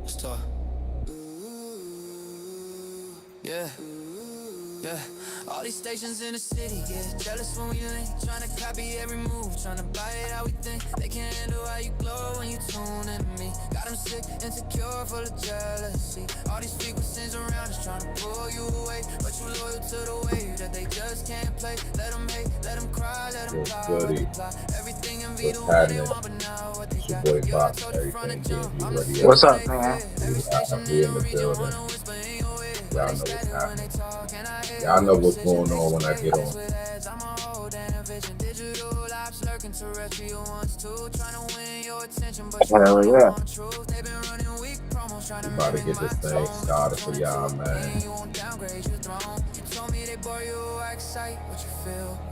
Let's talk. Yeah. Yeah, all these stations in the city get jealous when we link, trying to copy every move, trying to buy it how we think. They can't handle how you glow when you tune into me. Got them sick, insecure, full of jealousy. All these frequencies around us trying to pull you away, but you loyal to the wave that they just can't play. Let them hate, let them cry, let them fly, everything in V the one they want, but now what they got. Yo, I told you from the jump, I'm the fear What's when up, they man? fear. Every station in the region wanna whisper in your ear. Y'all know what's happening. Y'all know what's going on when I get on. Hell yeah. We about to get this thing started for y'all, man.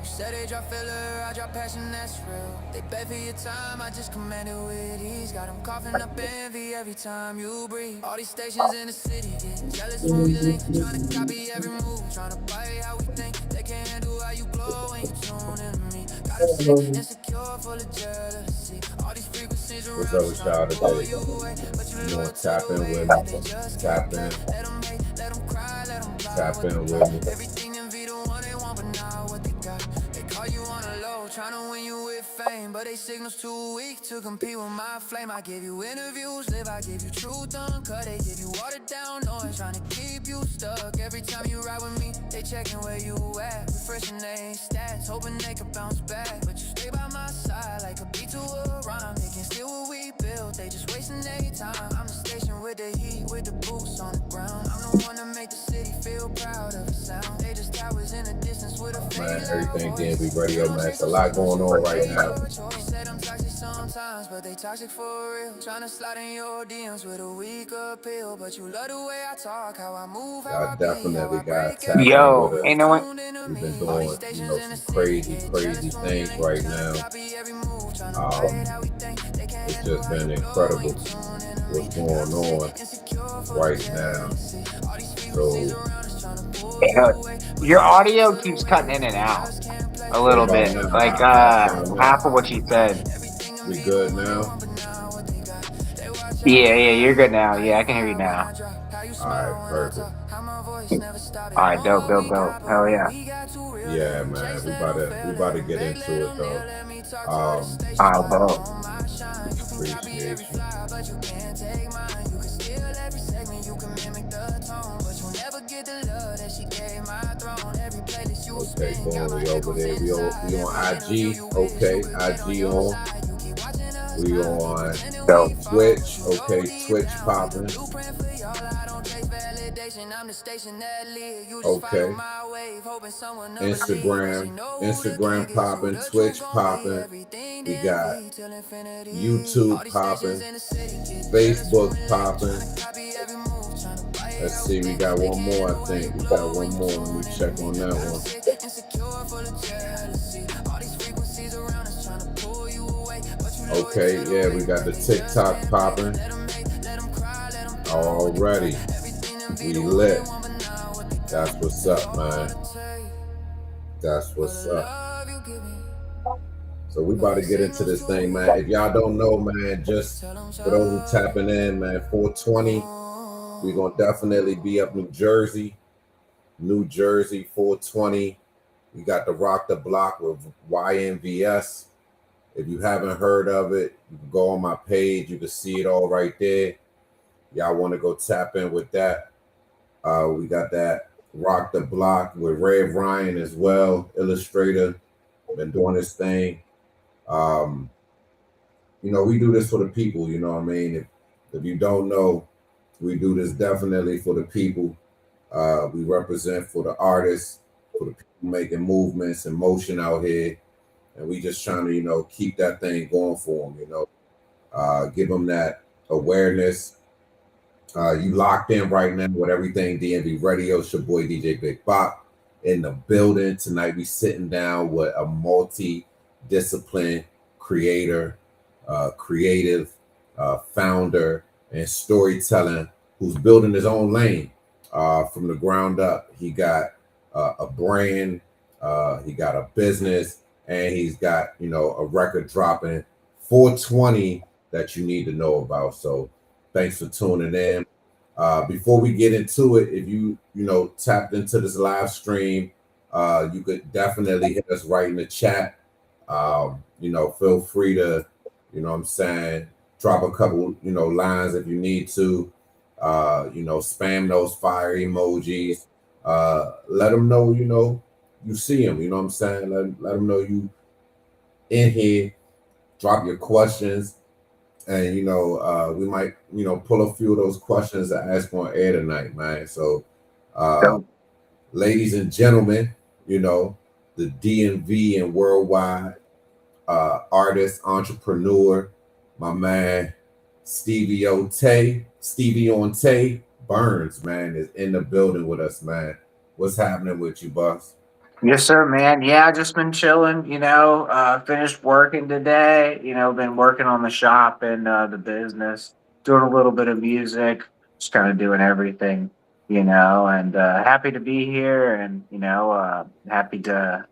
Said they drop filler, I drop passion, that's real. They bet for your time, I just command it with ease. Got them coughing up envy every time you breathe. All these stations in the city get jealous when we link, trying to copy every move, trying to buy how we think. They can't handle how you glow when you tune into me. Got them sick, insecure, full of jealousy. All these frequencies What's around up with y'all today? You want to tap in with me? Tap in. Tap in with me. Everything in V the one they want, but now what they got. They call you on a low, trying to win you with fame, but they signals too weak to compete with my flame. I give you interviews, live, I give you truth uncut. They give you watered down noise, trying to keep you stuck. Every time you ride with me, they checking where you at, refreshing their stats, hoping they can bounce back. But you stay by my side like a beat to a rhyme. They can steal what we built, they just wasting their time. I'm the station with the heat, with the boots on the ground. I'm the one to make the city feel proud of the sound. They just towers in the distance with a Man, everything DMV Radio, man. It's a lot going on right now. Said I'm toxic sometimes, but they toxic for real. Trying to slide in your DMs with a weak appeal, but you love the way I talk, how I move, how Y'all I definitely got tapped in Yo, with us. ain't no one. We've been doing, some crazy things right now. It's just been incredible what's going on right now. So Your audio keeps cutting in and out a little bit. Like half of what you said. We good now? Yeah, you're good now. Yeah, I can hear you now. Alright, perfect. Alright, dope. Hell yeah. Yeah, man. We about to get into it though. Alright, dope. Appreciate you. Okay, boom, we over there. We on IG. Okay, IG on. We on Twitch. Okay, Twitch popping. Okay. Instagram popping, Twitch popping. We got YouTube popping, Facebook popping. Let's see, we got one more, I think. We got one more. Let me check on that one. Okay, yeah, we got the TikTok popping. Already. We lit. That's what's up, man. That's what's up. So we about to get into this thing, man. If y'all don't know, man, just for those who tapping in, man, 420. We're going to definitely be up New Jersey, 420. We got the Rock the Block with YNVS. If you haven't heard of it, you can go on my page. You can see it all right there. Y'all want to go tap in with that. We got that Rock the Block with Red Ryan as well, illustrator. Been doing this thing. We do this for the people, you know what I mean? If you don't know, we do this definitely for the people. We represent for the artists, for the people making movements and motion out here. And we just trying to, keep that thing going for them, give them that awareness. You locked in right now with Everything DMV Radio. It's your boy DJ Big Bop in the building. Tonight we sitting down with a multi-discipline creator, creative, founder, and storytelling who's building his own lane from the ground up. He got a brand, he got a business, and he's got, a record dropping 420 that you need to know about. So Thanks for tuning in. Before we get into it, if you tapped into this live stream, you could definitely hit us right in the chat. Feel free to, what I'm saying, drop a couple, lines if you need to. Spam those fire emojis. Let them know, you see them. You know what I'm saying? Let them know you in here. Drop your questions. And we might pull a few of those questions to ask on air tonight, man. So ladies and gentlemen, the DMV and worldwide artist, entrepreneur, my man StevieOn Tay Burnz, man, is in the building with us, man. What's happening with you, boss? Yes, sir, man. Yeah, I just been chilling, finished working today, been working on the shop and the business, doing a little bit of music, just kind of doing everything, and happy to be here and, happy to,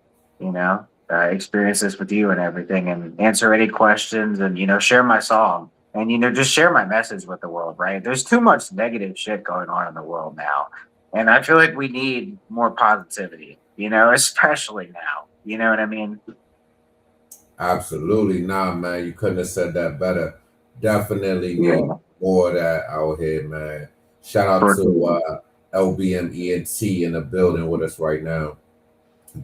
experience this with you and everything and answer any questions and, share my song and, just share my message with the world, right? There's too much negative shit going on in the world now. And I feel like we need more positivity, especially now. You know what I mean? Absolutely. Nah, man, you couldn't have said that better. Definitely need more of that out here, man. Shout out to LBMENT in the building with us right now.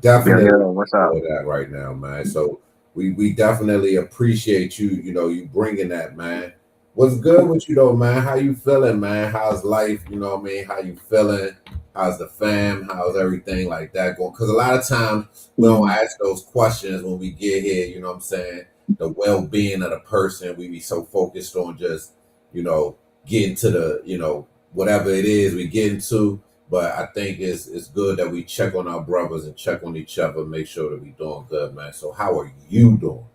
Definitely what's up? That right now, man. So we definitely appreciate you, you bringing that, man. What's good with you though, man? How you feeling, man? How's life? You know what I mean? How you feeling? How's the fam? How's everything like that going? Because a lot of times we don't ask those questions when we get here, you know what I'm saying? The well-being of the person. We be so focused on just, getting to the, whatever it is we get into. But I think it's good that we check on our brothers and check on each other, make sure that we doing good, man. So how are you doing?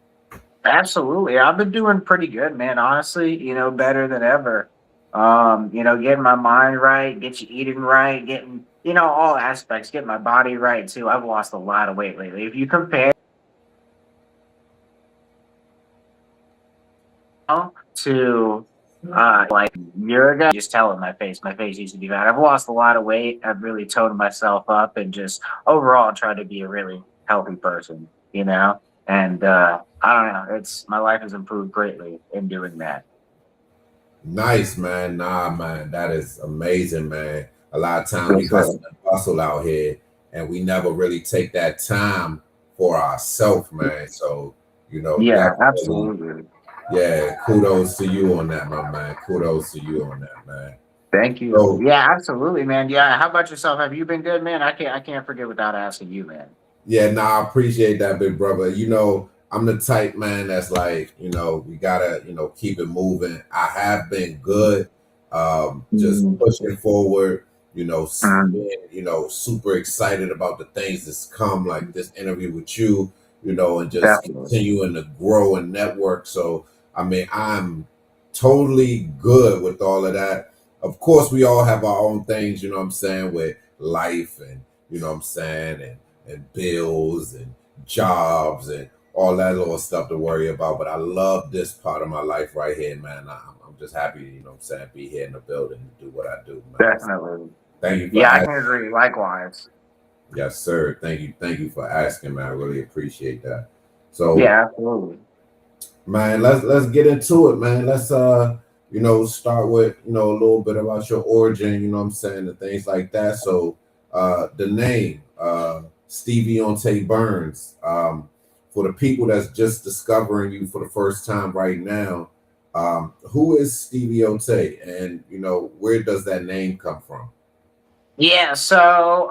Absolutely. I've been doing pretty good, man. Honestly, better than ever. Getting my mind right, get you eating right, getting, all aspects, getting my body right too. I've lost a lot of weight lately. If you compare to like a year ago, just tell it my face used to be bad. I've lost a lot of weight. I've really toned myself up and just overall tried to be a really healthy person, and I don't know. My life has improved greatly in doing that. Nice, man. Nah, man, that is amazing, man. A lot of times we hustle out here, and we never really take that time for ourselves, man. So yeah, absolutely. Yeah, kudos to you on that, my man. Kudos to you on that, man. Thank you. So, yeah, absolutely, man. Yeah, how about yourself? Have you been good, man? I can't forget without asking you, man. Yeah, I appreciate that, big brother. I'm the type, man, that's like, we gotta, keep it moving. I have been good, just pushing forward, super excited about the things that's come, like this interview with you, and just continuing to grow and network. So, I mean, I'm totally good with all of that. Of course, we all have our own things, with life and, and bills and jobs and all that little stuff to worry about. But I love this part of my life right here, man. I'm just happy, be here in the building and do what I do, man. Definitely. Thank you. Yeah, I can agree. Likewise. Yes, sir. Thank you for asking, man. I really appreciate that. So yeah, absolutely. Man, let's get into it, man. Let's start with a little bit about your origin, and things like that. So the name StevieOn Tay Burnz, for the people that's just discovering you for the first time right now, who is StevieOn Tay, and where does that name come from? Yeah, so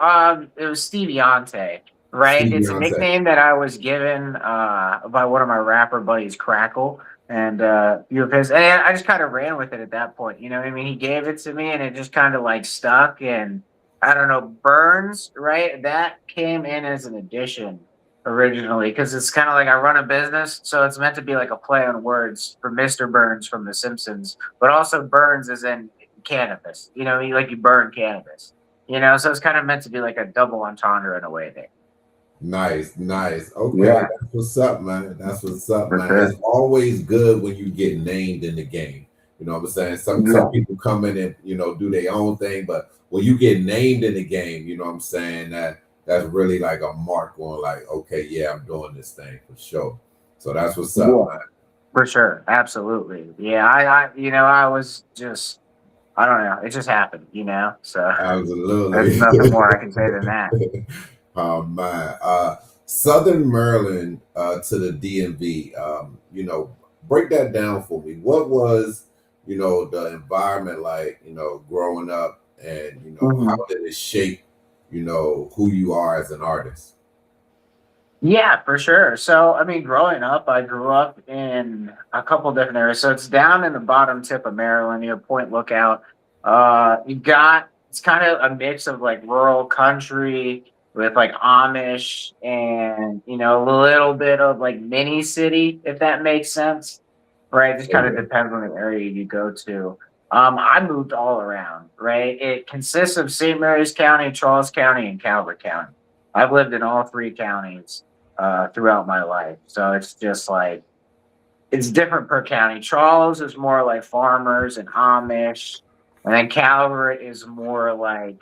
it was StevieOn Tay. Right, it's a nickname that I was given by one of my rapper buddies, Crackle, and few of his. And I just kind of ran with it at that point. You know what I mean? He gave it to me, and it just kind of like stuck. And I don't know, Burnz, right? That came in as an addition originally because it's kind of like I run a business, so it's meant to be like a play on words for Mr. Burns from The Simpsons, but also Burns is in cannabis. Like you burn cannabis. So it's kind of meant to be like a double entendre in a way there. Nice. Okay, yeah. That's what's up, man. Man. Sure. It's always good when you get named in the game. You know what I'm saying? Some people come in and, you know, do their own thing, but when you get named in the game, you know what I'm saying, that's really like a mark on like, okay, yeah, I'm doing this thing for sure. So that's what's up, man. For sure. Absolutely. Yeah, I you know, I was just, I don't know. It just happened, you know? So absolutely. There's nothing more I can say than that. Oh man. Southern Maryland to the DMV, you know, break that down for me. What was, you know, the environment like, you know, growing up, and, you know, how did it shape, you know, who you are as an artist? Yeah, for sure. So, I mean, growing up, I grew up in a couple different areas. So it's down in the bottom tip of Maryland, near Point Lookout. It's kind of a mix of like rural country with like Amish and, you know, a little bit of like mini city, if that makes sense. Right. It just kind of depends on the area you go to. I moved all around, right? It consists of St. Mary's County, Charles County, and Calvert County. I've lived in all three counties throughout my life. So it's just like, it's different per county. Charles is more like farmers and Amish. And then Calvert is more like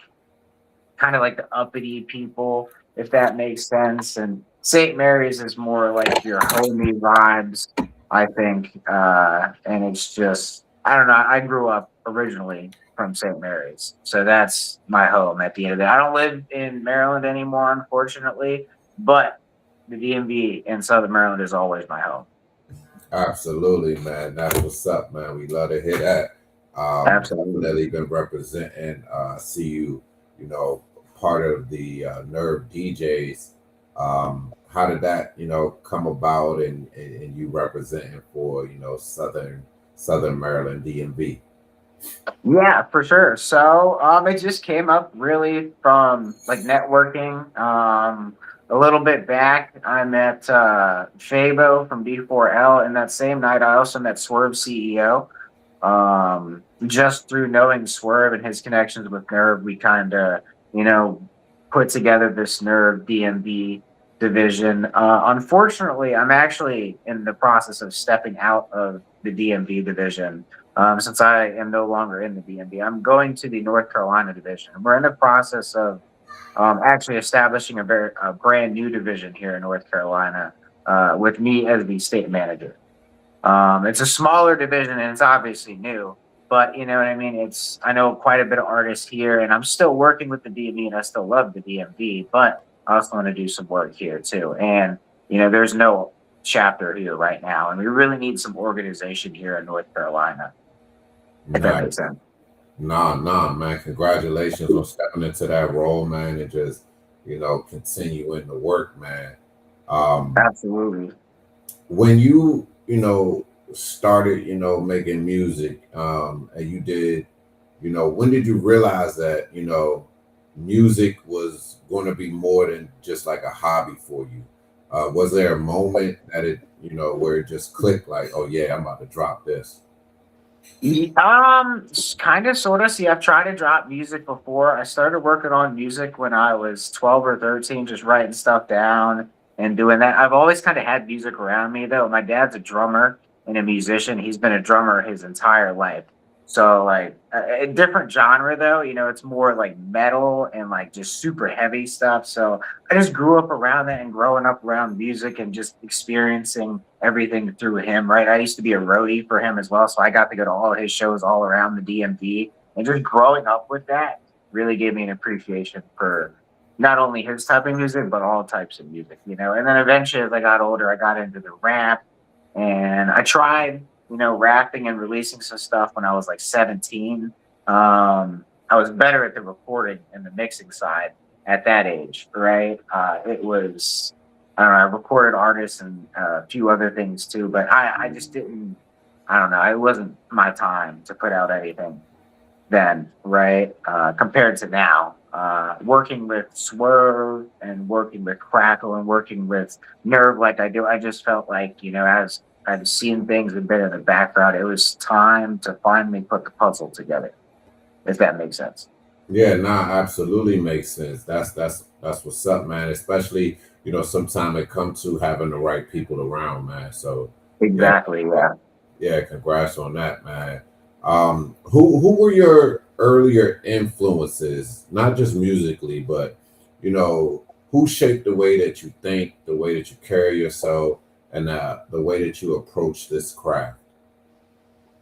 kind of like the uppity people, if that makes sense. And St. Mary's is more like your homey vibes, I think. And it's just, I don't know. I grew up originally from St. Mary's. So that's my home at the end of the day. I don't live in Maryland anymore, unfortunately, but the DMV in Southern Maryland is always my home. Absolutely, man. That's what's up, man. We love to hear that. Absolutely. Definitely been representing, see you, you know, part of the Nerve DJs. How did that, you know, come about, and you representing for, you know, Southern Maryland DMV? Yeah, for sure. So it just came up really from like networking. A little bit back, I met Fabo from B4L, and that same night I also met Swerve CEO. Just through knowing Swerve and his connections with Nerve, we kind of, you know, put together this Nerve DMV division. Unfortunately, I'm actually in the process of stepping out of the DMV division. Since I am no longer in the DMV, I'm going to the North Carolina division. We're in the process of actually establishing a brand new division here in North Carolina with me as the state manager. It's a smaller division and it's obviously new, but you know what I mean? I know quite a bit of artists here, and I'm still working with the DMV, and I still love the DMV, but I also want to do some work here too. And, you know, there's no chapter here right now, and we really need some organization here in North Carolina. If that makes sense. Nah, man. Congratulations on stepping into that role, man, and just, you know, continuing the work, man. Absolutely. When you know, started, you know, making music, and you did, you know, when did you realize that, you know, music was going to be more than just like a hobby for you? Was there a moment that it, you know, where it just clicked, like, oh yeah, I'm about to drop this? Kind of, sort of. See, I've tried to drop music before. I started working on music when I was 12 or 13, just writing stuff down and doing that. I've always kind of had music around me, though. My dad's a drummer and a musician. He's been a drummer his entire life. So, like, a different genre, though. You know, it's more like metal and like just super heavy stuff. So I just grew up around that and growing up around music and just experiencing everything through him, right? I used to be a roadie for him as well. So I got to go to all his shows all around the DMV. And just growing up with that really gave me an appreciation for not only his type of music, but all types of music, you know? And then eventually, as I got older, I got into the rap, and I tried, you know, rapping and releasing some stuff when I was like 17. I was better at the recording and the mixing side at that age, right? It was, I don't know, I recorded artists and a few other things too, but I just didn't, I don't know, it wasn't my time to put out anything then, right? Compared to now, working with Swerve and working with Crackle and working with Nerve like I do, I just felt like, you know, as I've seen things a bit in the background, it was time to finally put the puzzle together, if that makes sense. Yeah, absolutely makes sense. That's what's up, man. Especially, you know, sometime it comes to having the right people around, man. So exactly, yeah. Yeah, congrats on that, man. Who were your earlier influences, not just musically, but who shaped the way that you think, the way that you carry yourself, and the way that you approach this craft?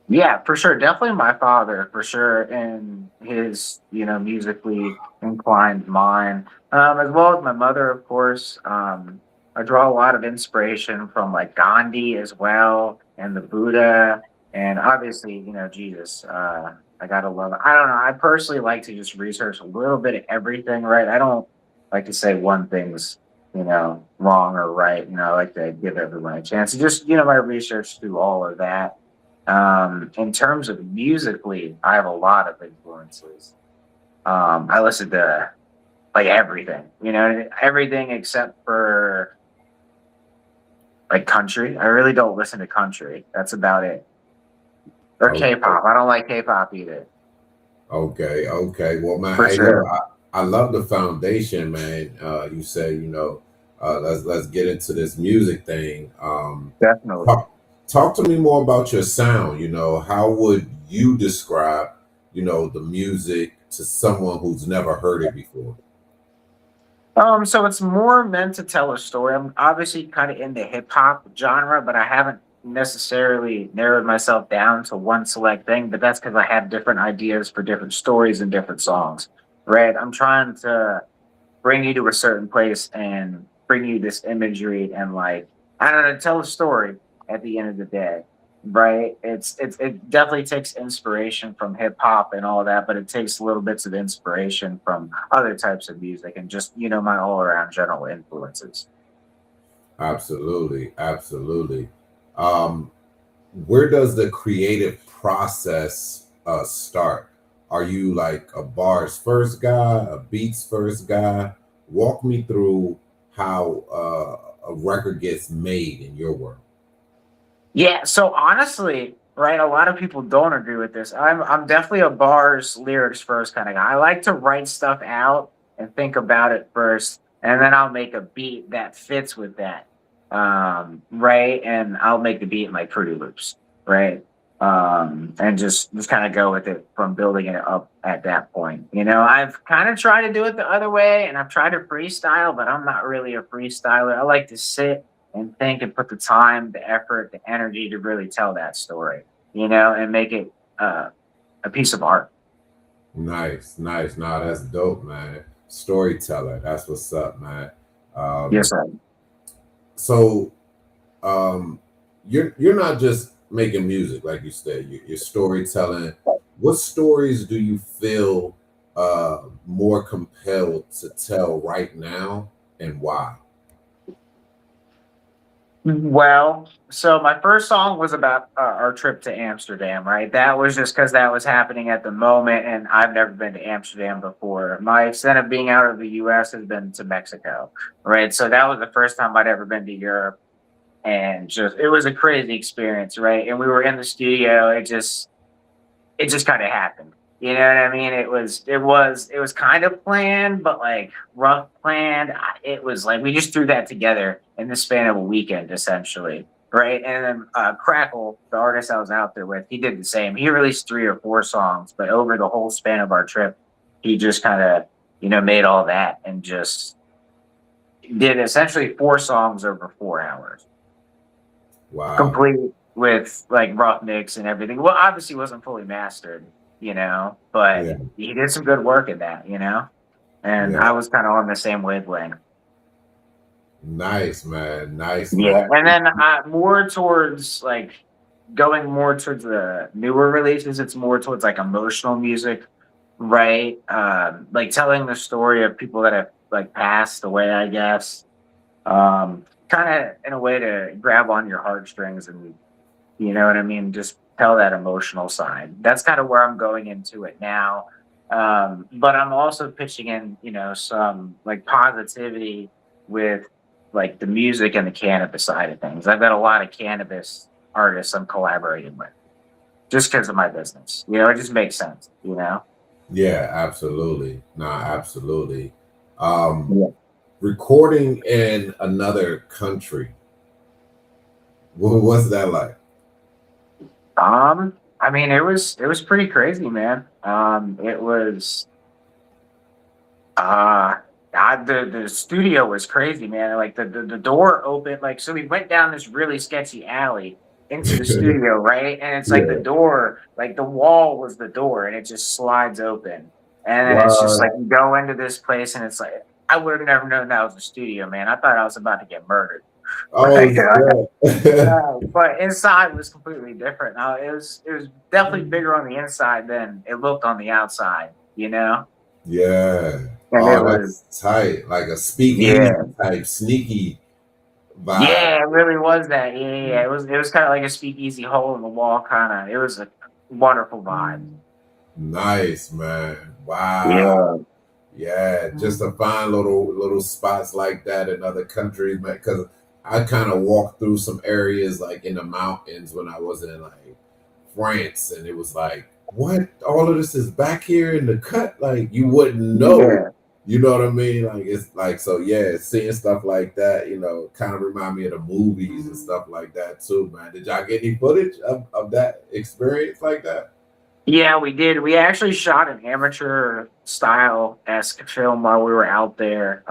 Yeah, for sure. Definitely my father, for sure, and his, musically inclined mind, as well as my mother, of course. I draw a lot of inspiration from like Gandhi as well, and the Buddha, and obviously, Jesus. I gotta love it. I don't know. I personally like to just research a little bit of everything, right? I don't like to say one thing's, wrong or right. I like to give everyone a chance. And just, my research through all of that. In terms of musically, I have a lot of influences. I listen to like everything, everything except for like country. I really don't listen to country. That's about it. Or Okay. K-pop. I don't like K-pop either. Okay. Well, man, For hey, look, sure. I love the foundation, man. You say, let's get into this music thing. Definitely. Talk to me more about your sound. How would you describe, the music to someone who's never heard it before? So it's more meant to tell a story. I'm obviously kind of in the hip hop genre, but I haven't necessarily narrowed myself down to one select thing. But that's because I have different ideas for different stories and different songs, right? I'm trying to bring you to a certain place and bring you this imagery and like I don't know, tell a story at the end of the day, right? It definitely takes inspiration from hip hop and all that, but it takes little bits of inspiration from other types of music and just my all around general influences. Absolutely. Um, where does the creative process start? Are you like a bars first guy, a beats first guy? Walk me through how a record gets made in your world. Yeah, so honestly, right, a lot of people don't agree with this. I'm definitely a bars lyrics first kind of guy. I like to write stuff out and think about it first, and then I'll make a beat that fits with that. Right, and I'll make the beat in like Fruity Loops, right? And just kind of go with it from building it up at that point. I've kind of tried to do it the other way, and I've tried to freestyle, but I'm not really a freestyler. I like to sit and think and put the time, the effort, the energy to really tell that story, and make it a piece of art. Nice. Nah, that's dope, man. Storyteller. That's what's up, man. Yes, Um, sir. so um, you're not just making music, like you said. You're storytelling. What stories do you feel more compelled to tell right now, and why? Well, so my first song was about our trip to Amsterdam, right? That was just because that was happening at the moment, and I've never been to Amsterdam before. My extent of being out of the U.S. has been to Mexico, right? So that was the first time I'd ever been to Europe, and just it was a crazy experience, right? And we were in the studio. It just kind of happened. You know what I mean? It was kind of planned, but like rough planned. It was like we just threw that together in the span of a weekend, essentially, right? And then Crackle, the artist I was out there with, he did the same. He released 3 or 4 songs, but over the whole span of our trip, he just kind of made all that and just did essentially 4 songs over 4 hours, Wow. complete with like rough mix and everything. Well, obviously wasn't fully mastered, but Yeah. he did some good work in that, and Yeah. I was kind of on the same wavelength. Nice, man. Nice, man. Yeah, and then more towards like going more towards the newer releases. It's more towards like emotional music, right? Like telling the story of people that have like passed away, I guess. Kind of in a way to grab on your heartstrings and you know what I mean? Just tell that emotional side. That's kind of where I'm going into it now. But I'm also pitching in, some like positivity with like the music and the cannabis side of things. I've got a lot of cannabis artists I'm collaborating with just because of my business. It just makes sense. Yeah, absolutely. Nah, absolutely. Um, Yeah. recording in another country. What's that like? Um, I mean, it was pretty crazy, man. It was the studio was crazy, man. Like the door opened, like so we went down this really sketchy alley into the studio, right? And it's like the Yeah. door, like the wall was the door, and it just slides open, and then it's just like Wow. you go into this place, and it's like I would have never known that was a studio, man. I thought I was about to get murdered. Oh, yeah. But inside was completely different. Now it was definitely bigger on the inside than it looked on the outside, you know? Yeah. And it Oh, was that's tight. Like a speakeasy yeah. type sneaky vibe. Yeah, it really was that. Yeah. It was kind of like a speakeasy hole in the wall kind of. It was a wonderful vibe. Nice, man. Wow. Yeah. Yeah, just to find little spots like that in other countries, man. Because I kind of walked through some areas like in the mountains when I was in like France, and it was like, what? All of this is back here in the cut. Like you wouldn't know. Yeah. You know what I mean? Like it's like so. Yeah, seeing stuff like that, kind of remind me of the movies and stuff like that too, man. Did y'all get any footage of that experience like that? Yeah, we did. We actually shot an amateur style esque film while we were out there,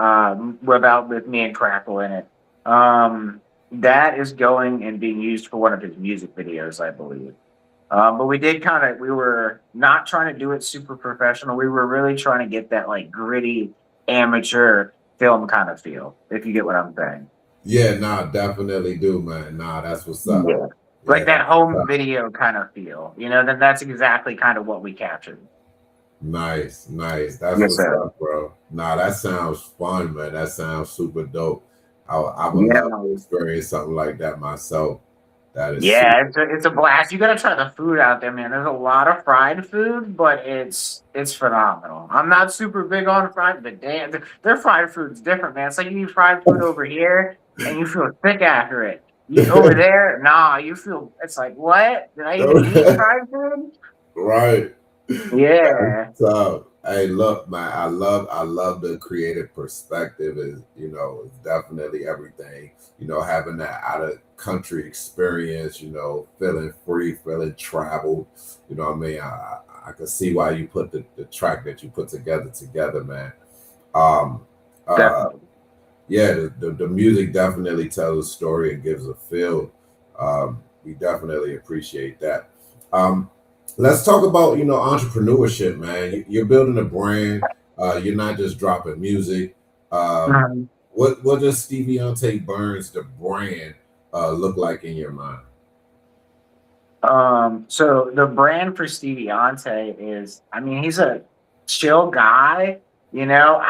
with me and Crackle in it. That is going and being used for one of his music videos, I believe. But we were not trying to do it super professional. We were really trying to get that like gritty amateur film kind of feel, if you get what I'm saying. Yeah, nah, definitely do, man. Nah, that's what's up. Yeah. Yeah, Like that home video kind of feel, then that's exactly kind of what we captured. nice. That's Yes, what's sir. up, bro. Nah, that sounds fun, man. That sounds super dope. I would love to Yeah. experience something like that myself. That is super. Yeah, it's a blast. You gotta try the food out there, man. There's a lot of fried food, but it's phenomenal. I'm not super big on fried, but damn, their fried food's different, man. It's like you eat fried food over here and you feel sick after it. You over there, nah, you feel it's like what? Did I even eat fried food? Right. Yeah, So, hey, look, man, I love the creative perspective. Is definitely everything. Having that out of country experience. Feeling free, feeling traveled. You know what I mean? I can see why you put the track that you put together, man. Um, uh, definitely. yeah, the music definitely tells a story and gives a feel. We definitely appreciate that. Um, let's talk about entrepreneurship, man. You're building a brand. You're not just dropping music. Um, Mhm. what does StevieOn Tay Burnz, the brand, look like in your mind? So the brand for StevieOnTay is, I mean, he's a chill guy, you know.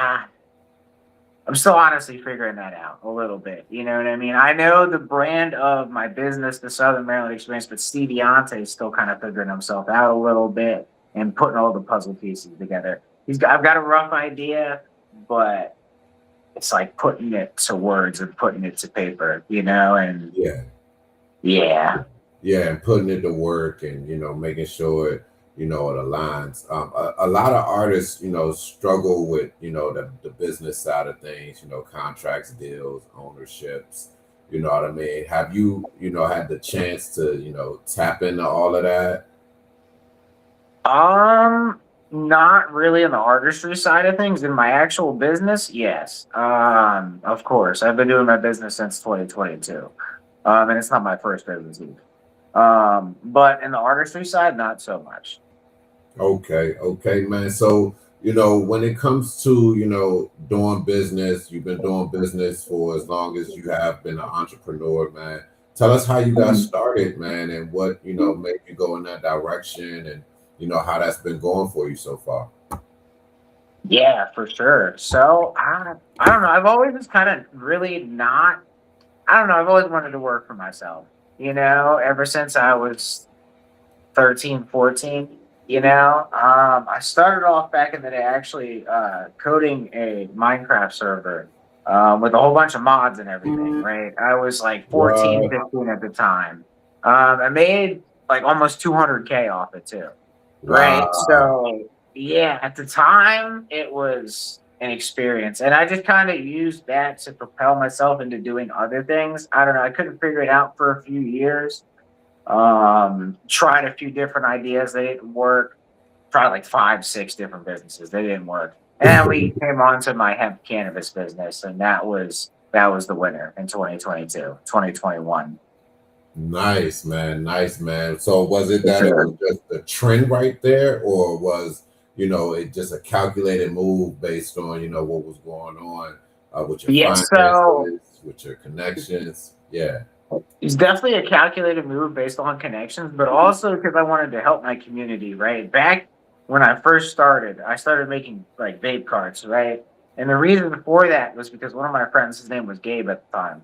I'm still honestly figuring that out a little bit. You know what I mean? I know the brand of my business, the Southern Maryland experience, but StevieOnTay is still kind of figuring himself out a little bit and putting all the puzzle pieces together. I've got a rough idea, but it's like putting it to words and putting it to paper, and Yeah. yeah. Yeah, and putting it to work and making sure it aligns. A lot of artists struggle with the business side of things, contracts, deals, ownerships. You know what I mean? Have you had the chance to tap into all of that? Not really in the artistry side of things. In my actual business, yes. Of course. I've been doing my business since 2022. And it's not my first business either. But in the artistry side, not so much. Okay, man. So when it comes to doing business, you've been doing business for as long as you have been an entrepreneur, man. Tell us how you got started, man, and what made you go in that direction, and how that's been going for you so far. Yeah, for sure. So I don't know. I've always just kind of really not. I don't know. I've always wanted to work for myself. Ever since I was 13, 14. I started off back in the day actually coding a Minecraft server with a whole bunch of mods and everything, right? I was like 14, Wow. 15 at the time. I made like almost 200K off it too, right? Wow. So yeah, at the time it was an experience, and I just kind of used that to propel myself into doing other things. I don't know. I couldn't figure it out for a few years. Tried a few different ideas. They didn't work. Tried like 5, 6 different businesses. They didn't work. And then we came on to my hemp cannabis business, and that was the winner in 2022, 2021. Nice, man. Nice, man. So was it that it was just a trend right there, or was, it just a calculated move based on, what was going on with your finances, with your connections? Yeah. It's definitely a calculated move based on connections, but also because I wanted to help my community, right? Back when I first started, I started making like vape carts, right? And the reason for that was because one of my friends, his name was Gabe at the time.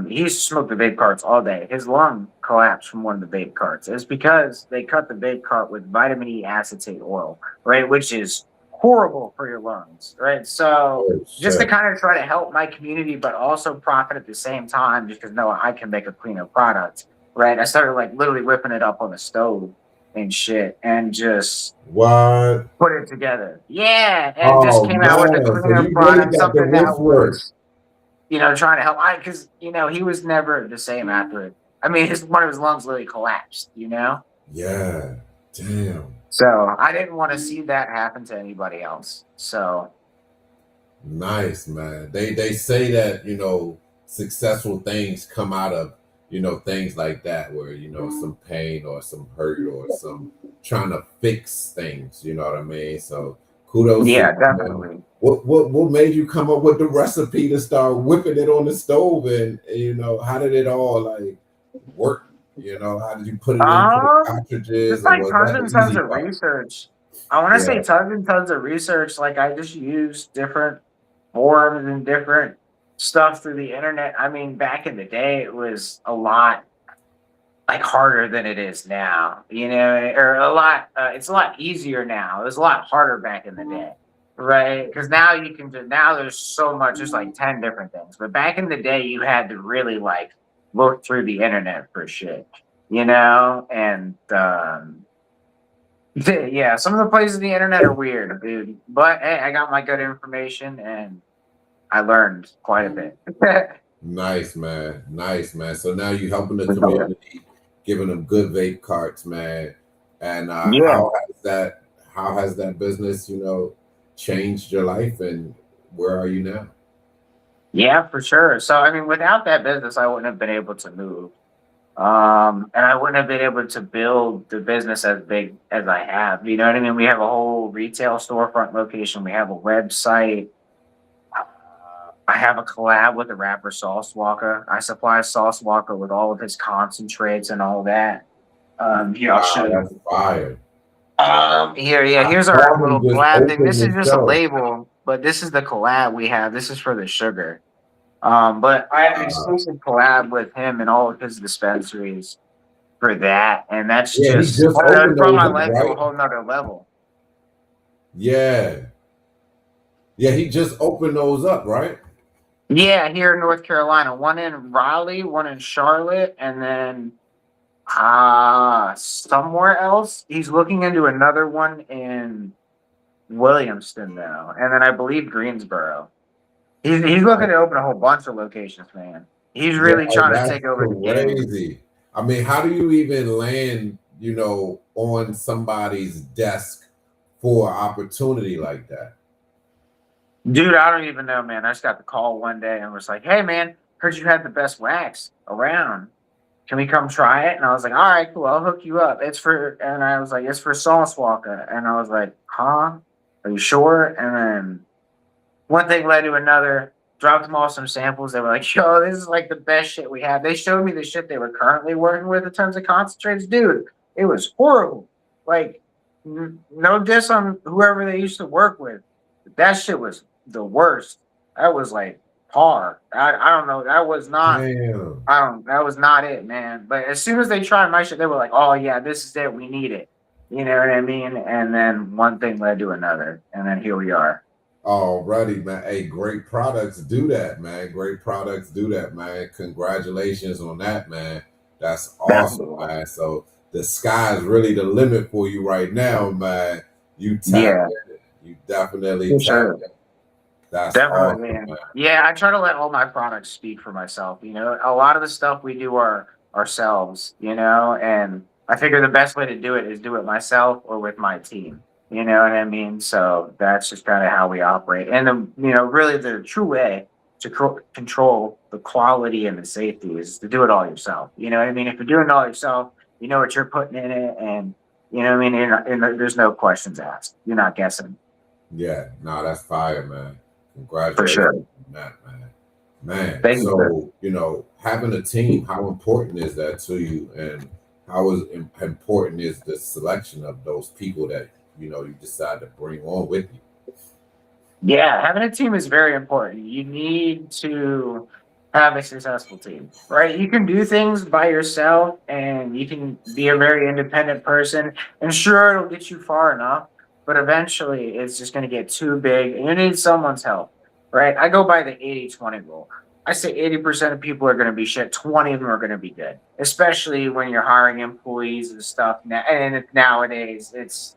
He used to smoke the vape carts all day. His lung collapsed from one of the vape carts. It's because they cut the vape cart with vitamin E acetate oil, right? Which is horrible for your lungs, right? So just to kind of try to help my community, but also profit at the same time, because no, I can make a cleaner product, right? I started like literally whipping it up on the stove and shit, and just put it together. Yeah, and just came out with a cleaner product, something that was, trying to help. Because he was never the same after it. I mean, one of his lungs literally collapsed. Yeah. Damn. So I didn't want to see that happen to anybody else. So nice, man. They say that successful things come out of things like that, where some pain or some hurt or some trying to fix things. You know what I mean? So kudos. Yeah, definitely. Man. What made you come up with the recipe to start whipping it on the stove, and how did it all like work? How did you put it into the cartridges? Just like tons and tons of research. I want to say tons and tons of research. Like I just used different forums and different stuff through the internet. I mean, back in the day, it was a lot like harder than it is now. Or a lot. It's a lot easier now. It was a lot harder back in the day, right? Because now you can now there's so much. There's like 10 different things. But back in the day, you had to really like look through the internet for shit, and yeah, some of the places on the internet are weird, dude. But hey, I got my good information and I learned quite a bit. Nice, man. Nice, man. So now you're helping the community, giving them good vape carts, man. And how has that business, changed your life, and where are you now? Yeah, for sure. So, I mean, without that business, I wouldn't have been able to move. And I wouldn't have been able to build the business as big as I have. You know what I mean? We have a whole retail storefront location. We have a website. I have a collab with the rapper Sauce Walker. I supply Sauce Walker with all of his concentrates and all that. Here, I'll show you. That's fire. Here's our little collab thing. This is just a label, but this is the collab we have. This is for the sugar. But I have an exclusive collab with him and all of his dispensaries for that, and that's just brought my life to a whole nother level. Yeah, he just opened those up, right? Yeah, here in North Carolina, one in Raleigh, one in Charlotte, and then somewhere else. He's looking into another one in Williamston now, and then I believe Greensboro. He's looking to open a whole bunch of locations, man. He's really trying to take over the game. Crazy. I mean, how do you even land, on somebody's desk for an opportunity like that? Dude, I don't even know, man. I just got the call one day and was like, "Hey, man, heard you had the best wax around. Can we come try it?" And I was like, "All right, cool. I'll hook you up. And I was like, it's for Sauce Walker." And I was like, "Huh? Are you sure?" And then one thing led to another. Dropped them all some samples. They were like, "Yo, this is like the best shit we have." They showed me the shit they were currently working with in terms of concentrates. Dude, it was horrible. Like, no diss on whoever they used to work with. But that shit was the worst. That was like par. I don't know. That was not. Damn. That was not it, man. But as soon as they tried my shit, they were like, "Oh yeah, this is it. We need it." You know what I mean? And then one thing led to another, and then here we are. Alrighty, man. Hey, great products do that, man. Great products do that, man. Congratulations on that, man. That's awesome, man. So the sky's really the limit for you right now, man. You tap it. You definitely tap it. That's definitely, awesome, man. Yeah, I try to let all my products speak for myself. A lot of the stuff we do are ourselves, and I figure the best way to do it is do it myself or with my team. You know what I mean? So that's just kind of how we operate. And really the true way to control the quality and the safety is to do it all yourself. You know what I mean? If you're doing it all yourself, you know what you're putting in it, and you know what I mean. And there's no questions asked. You're not guessing. Yeah, no, that's fire, man. For Congratulations sure. on that, man. Man, Thank you, sir. so having a team, how important is that to you, and how important is the selection of those people that you decide to bring on with you? Yeah, having a team is very important. You need to have a successful team, right? You can do things by yourself and you can be a very independent person, and sure, it'll get you far enough, but eventually it's just going to get too big and you need someone's help, right? I go by the 80-20 rule. I say 80% of people are going to be shit, 20 of them are going to be good, especially when you're hiring employees and stuff. And nowadays, it's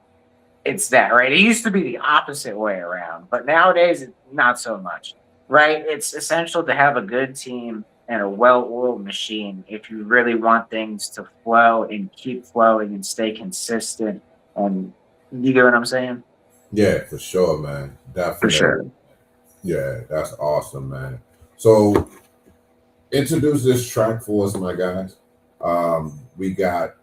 that, right? It used to be the opposite way around, but nowadays it's not so much, right? It's essential to have a good team and a well-oiled machine if you really want things to flow and keep flowing and stay consistent. And you get what I'm saying? Yeah, for sure, man. For Definitely. sure. Yeah, that's awesome, man. So introduce this track for us, my guys. We got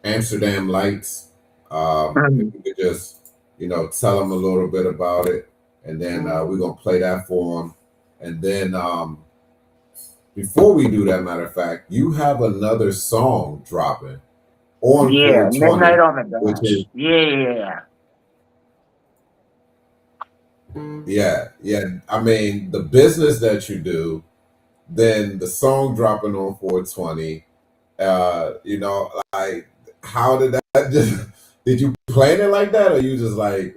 Amsterdam Lights. If you could just, tell them a little bit about it, and then we're gonna play that for them. And then before we do that, matter of fact, you have another song dropping on Yeah, 420, Midnight on the which Dash. is yeah. I mean, the business that you do, then the song dropping on 420. Like, how did that just? Did you plan it like that, or you just like,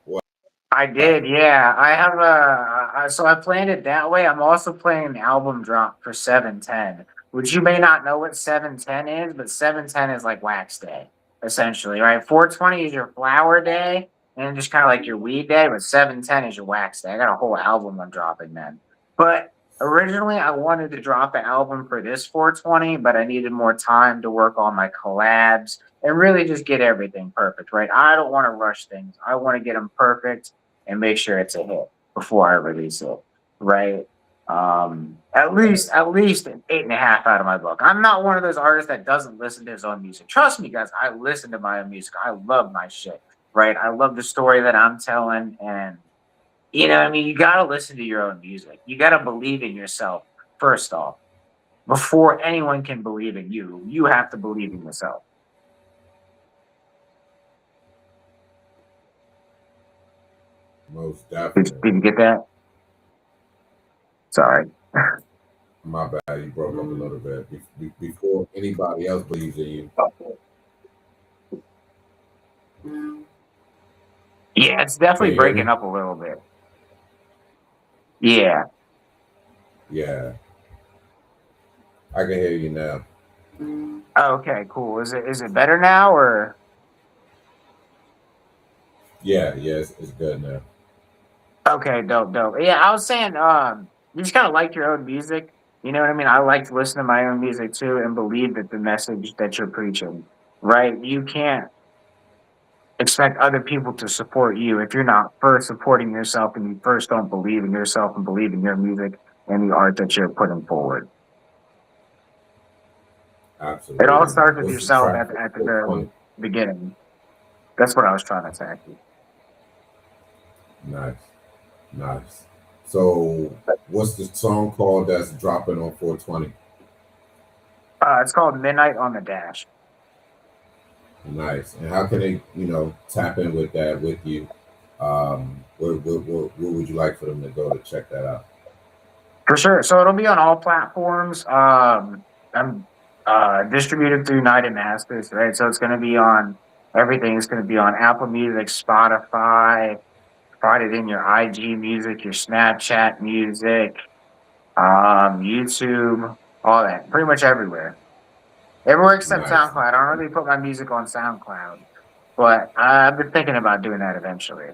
what? I did, yeah. I have so I planned it that way. I'm also planning an album drop for 710, which you may not know what 710 is, but 710 is like wax day, essentially, right? 420 is your flower day, and just kind of like your weed day, but 710 is your wax day. I got a whole album I'm dropping then. But originally, I wanted to drop an album for this 420, but I needed more time to work on my collabs and really just get everything perfect, right? I don't want to rush things. I want to get them perfect and make sure it's a hit before I release it, right? At least an 8.5 out of my book. I'm not one of those artists that doesn't listen to his own music. Trust me, guys, I listen to my own music. I love my shit, right? I love the story that I'm telling, and you know what I mean? You got to listen to your own music. You got to believe in yourself, first off. Before anyone can believe in you, you have to believe in yourself. Most definitely. Did you get that? Sorry. My bad, you broke up a little bit. Before anybody else believes in you. Yeah, it's definitely breaking up a little bit. Yeah. Yeah. I can hear you now. Okay, cool. Is it better now or? Yeah, it's good now. Okay, dope. Yeah, I was saying, you just gotta like your own music. You know what I mean? I like to listen to my own music too and believe that the message that you're preaching, right? You can't expect other people to support you if you're not first supporting yourself and you first don't believe in yourself and believe in your music and the art that you're putting forward. Absolutely. It all starts with yourself at the very beginning. That's what I was trying to say. Nice. So, what's the song called that's dropping on 420? It's called Midnight on the Dash. Nice. And how can they, tap in with that with you? Where would you like for them to go to check that out? For sure. So it'll be on all platforms. I'm distributed through United Masters, right? So it's going to be on everything. It's going to be on Apple Music, Spotify, find it in your IG music, your Snapchat music, YouTube, all that. Pretty much everywhere. Everywhere except SoundCloud. I don't really put my music on SoundCloud, but I've been thinking about doing that eventually.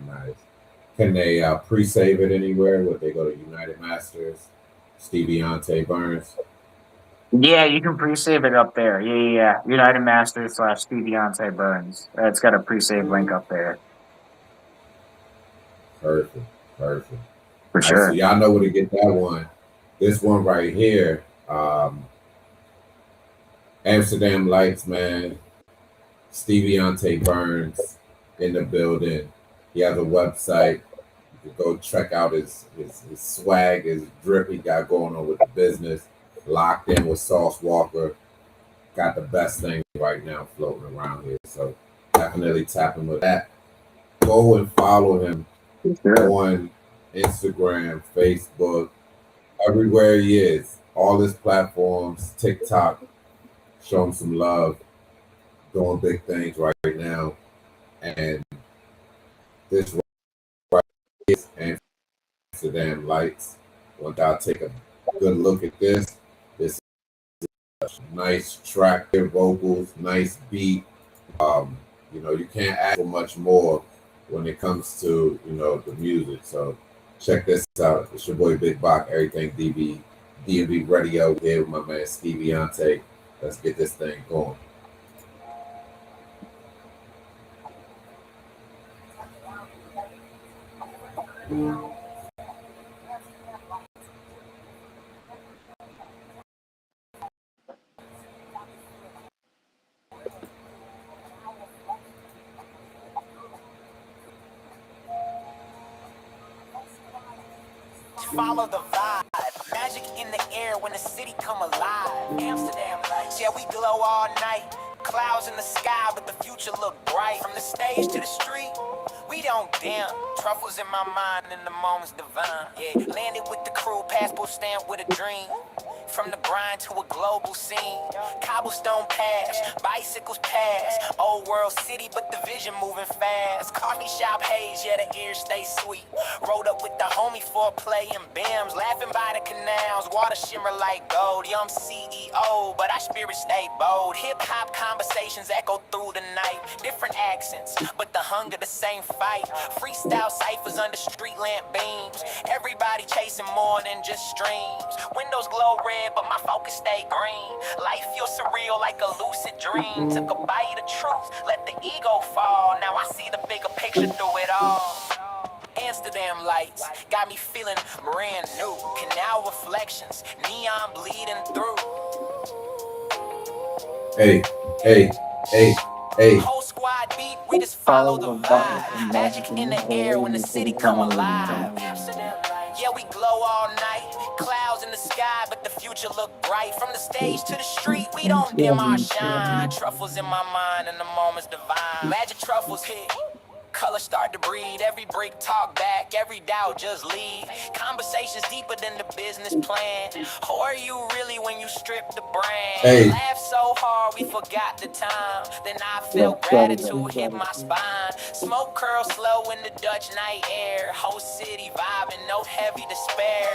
Nice. Can they pre-save it anywhere? Would they go to United Masters, StevieOn Tay Burnz? Yeah, you can pre-save it up there. Yeah. United Masters / StevieOn Tay Burnz. It's got a pre-save link up there. Perfect. For All sure. right, so y'all know where to get that one. This one right here, Amsterdam Lights, man. StevieOn Tay Burnz in the building. He has a website. You can go check out his swag, his drip he got going on with the business. Locked in with Sauce Walker. Got the best thing right now floating around here. So definitely tap him with that. Go and follow him on Instagram, Facebook, everywhere he is. All his platforms, TikTok. Show him some love. Doing big things right now. And this right is Amsterdam Lights. Want y'all to take a good look at this. This is a nice track, vocals, nice beat. You can't ask for much more when it comes to, the music. So check this out. It's your boy Big Bach, Everything DMV Radio here with my man StevieOn Tay. Let's get this thing going. Follow the vibe, magic in the air when the city come alive. Amsterdam Lights, yeah, we glow all night. Clouds in the sky, but the future look bright. From the stage to the street, we don't dim. Truffles in my mind and the moment's divine. Yeah, landed with the crew, passport stamp with a dream. From the grind to a global scene. Cobblestone pass, bicycles pass. Old world city, but the vision moving fast. Coffee shop haze, yeah, the ears stay sweet. Rolled up with the homie for play and bims. Laughing by the canals, water shimmer like gold. Yeah, I'm CEO, but our spirits stay bold. Hip-hop conversations echo through the night. Different accents, but the hunger the same fight. Freestyle ciphers under street lamp beams. Everybody chasing more than just streams. Windows glow red, but my focus stay green. Life feels surreal like a lucid dream. Took a bite of truth, let the ego fall. Now I see the bigger picture through it all. Amsterdam Lights got me feeling brand new. Canal reflections, neon bleeding through. Hey. Whole squad beat, we just follow the vibe. Magic in the air when the city come alive. Yeah, we glow all night. Clouds in the sky, but the future look bright. From the stage to the street, we don't dim our shine. Truffles in my mind and the moment's divine. Magic truffles hit. Colors start to breed, every brick talk back, every doubt just leave. Conversations deeper than the business plan. Who are you really when you strip the brand? Hey. Laugh so hard we forgot the time. Then I felt gratitude hit my spine. Smoke curl slow in the Dutch night air. Whole city vibing, no heavy despair.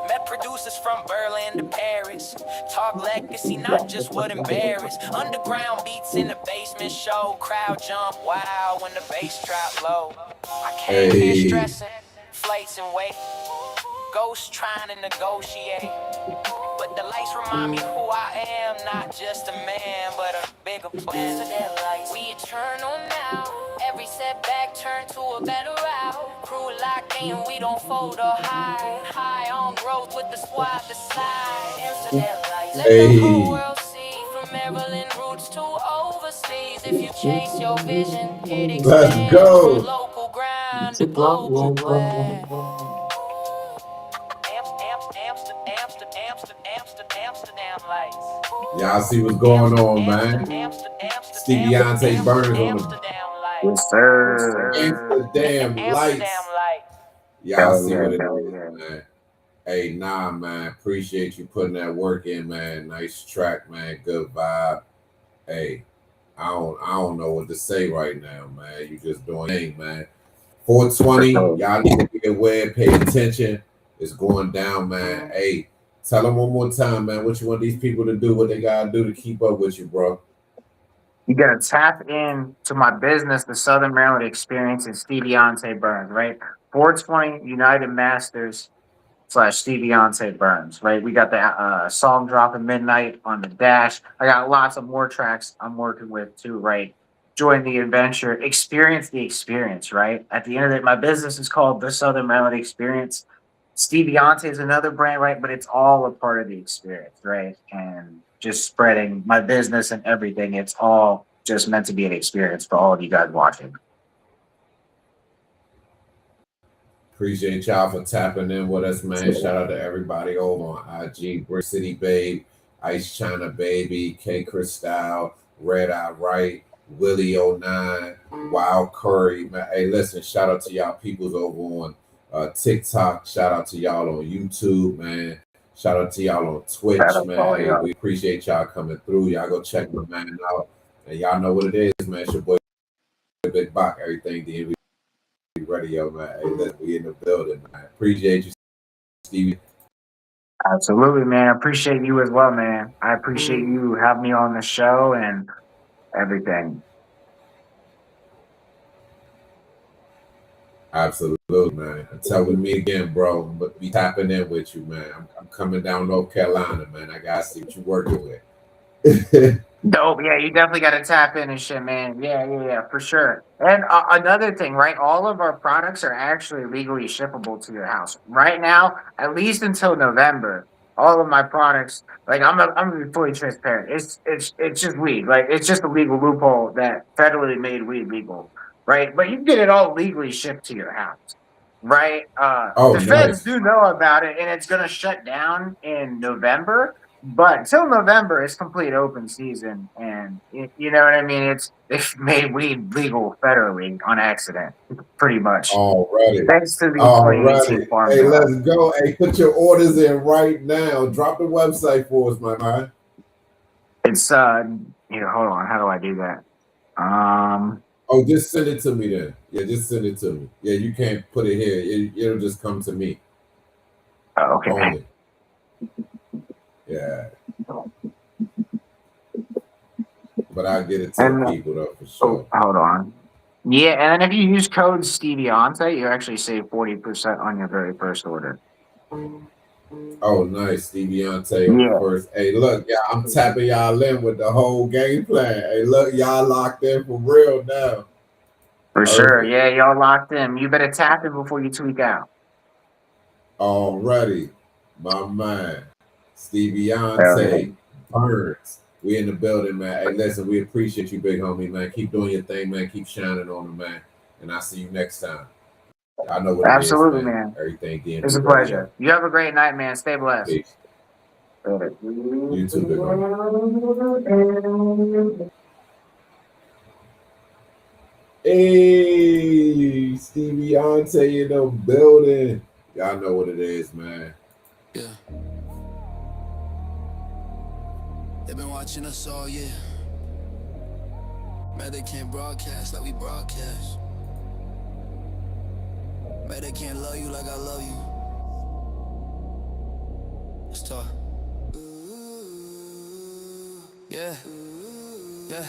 Met producers from Berlin to Paris. Talk legacy, not just what embarrassed. Underground beats in the basement show. Crowd jump wild when the bass drop low. I came here stressing, flights and wait. Ghosts trying to negotiate. But the lights remind me who I am. Not just a man, but a bigger plan. We eternal now. Every setback turn to a better route. Crew locked in, we don't fold or hide. High on growth with the squad beside. Amsterdam Lights. Let the whole world see. From Maryland roots to overseas. If you chase your vision, it expands. Let's go. From local ground to global blast. Amsterdam Lights. Y'all see what's going on, man. StevieOn Tay Burnz on the Yes, sir. Amsterdam Lights. Y'all see what it is, man. Hey, nah, man. Appreciate you putting that work in, man. Nice track, man. Good vibe. Hey, I don't know what to say right now, man. You just doing thing, man. 420. Y'all need to be aware, pay attention. It's going down, man. Hey, tell them one more time, man. What you want these people to do? What they gotta do to keep up with you, bro? You gotta tap in to my business, the Southern Maryland Experience, and StevieOn Tay Burnz, right? 420 United Masters / StevieOn Tay Burnz, right? We got the song drop at midnight on the dash. I got lots of more tracks I'm working with too, right? Join the adventure, experience the experience, right? At the end of it, my business is called The Southern Melody Experience. StevieOn Tay is another brand, right? But it's all a part of the experience, right? And just spreading my business and everything. It's all just meant to be an experience for all of you guys watching. Appreciate y'all for tapping in with us, man. Shout out to everybody over on IG, Brick City Babe, Ice China Baby, K Cristal, Red Eye Right, Willie 09, Wild Curry. Man, hey, listen, shout out to y'all peoples over on TikTok. Shout out to y'all on YouTube, man. Shout out to y'all on Twitch, man. Hey, we appreciate y'all coming through. Y'all go check my man out. And y'all know what it is, man. It's your boy Big Bach, EverythingDMV Radio, man. Hey, listen, we in the building, man. Appreciate you, Stevie. Absolutely, man. I appreciate you as well, man. I appreciate you having me on the show and everything. Absolutely, man. Until we meet again, bro, but be tapping in with you, man. I'm coming down North Carolina, man. I gotta see what you're working with. Dope. Yeah, you definitely got to tap in and shit, man. Yeah, for sure. And another thing, right? All of our products are actually legally shippable to your house right now, at least until November. All of my products, like I'm gonna be fully transparent. It's just weed. Like it's just a legal loophole that federally made weed legal, right? But you can get it all legally shipped to your house, right? The feds do know about it, and it's gonna shut down in November. But until November, it's complete open season, and you know what I mean. It's made weed legal federally on accident, pretty much. Already. Thanks to the 2018 Farm Hey, Bill. let's go. Hey, put your orders in right now. Drop the website for us, my man. It's hold on. How do I do that? Oh, just send it to me then. Yeah, just send it to me. Yeah, you can't put it here. It'll just come to me. Oh, okay. Only. Yeah. But I'll get it to the people though for sure. Oh, hold on. Yeah, and then if you use code StevieOnTay, you actually save 40% on your very first order. Oh, nice. StevieOnTay on the first. Hey, look, y'all, I'm tapping y'all in with the whole game plan. Hey, look, y'all locked in for real now. For sure. Yeah, y'all locked in. You better tap it before you tweak out. Already, my man. StevieOn Tay Burnz. We in the building, man. Hey, listen, we appreciate you, big homie, man. Keep doing your thing, man. Keep shining on them, man. And I'll see you next time. I know what Absolutely, it is, man. EverythingDMV It's a pleasure. You have a great night, man. Stay blessed. Peace. You too, big homie. Hey, StevieOn Tay in the building. Y'all know what it is, man. Yeah. They've been watching us all year. Man, they can't broadcast like we broadcast. Man, they can't love you like I love you. Let's talk. Yeah. Yeah.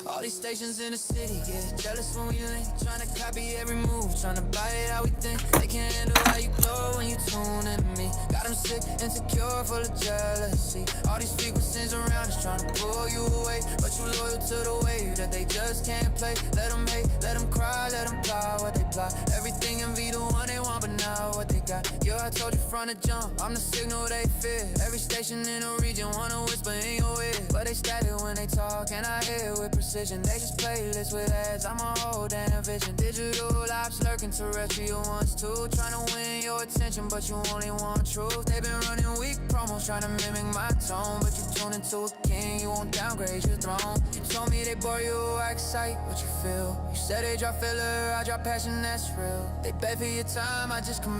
All these stations in the city get jealous when we link, trying to copy every move, trying to buy it how we think. They can't handle how you glow when you tune into me. Got them sick, insecure, full of jealousy. All these frequencies around us trying to pull you away, but you loyal to the wave that they just can't play. Let them hate, let them cry, let them plot what they plot. Everything envy the one they want, but now what they got. Yeah, I told you from the jump, I'm the signal they fear. Every station in the region wanna whisper in your ear, but they static when they talk, and I hear with precision. They just playlist with ads, I'm a whole damn vision. Digital lives lurking, terrestrial ones too. Trying to win your attention, but you only want truth. They've been running weak promos, trying to mimic my tone, but you tune into a king, you won't downgrade your throne. You told me they bore you, I excite what you feel. You said they drop filler, I drop passion, that's real. They bet for your time, I just come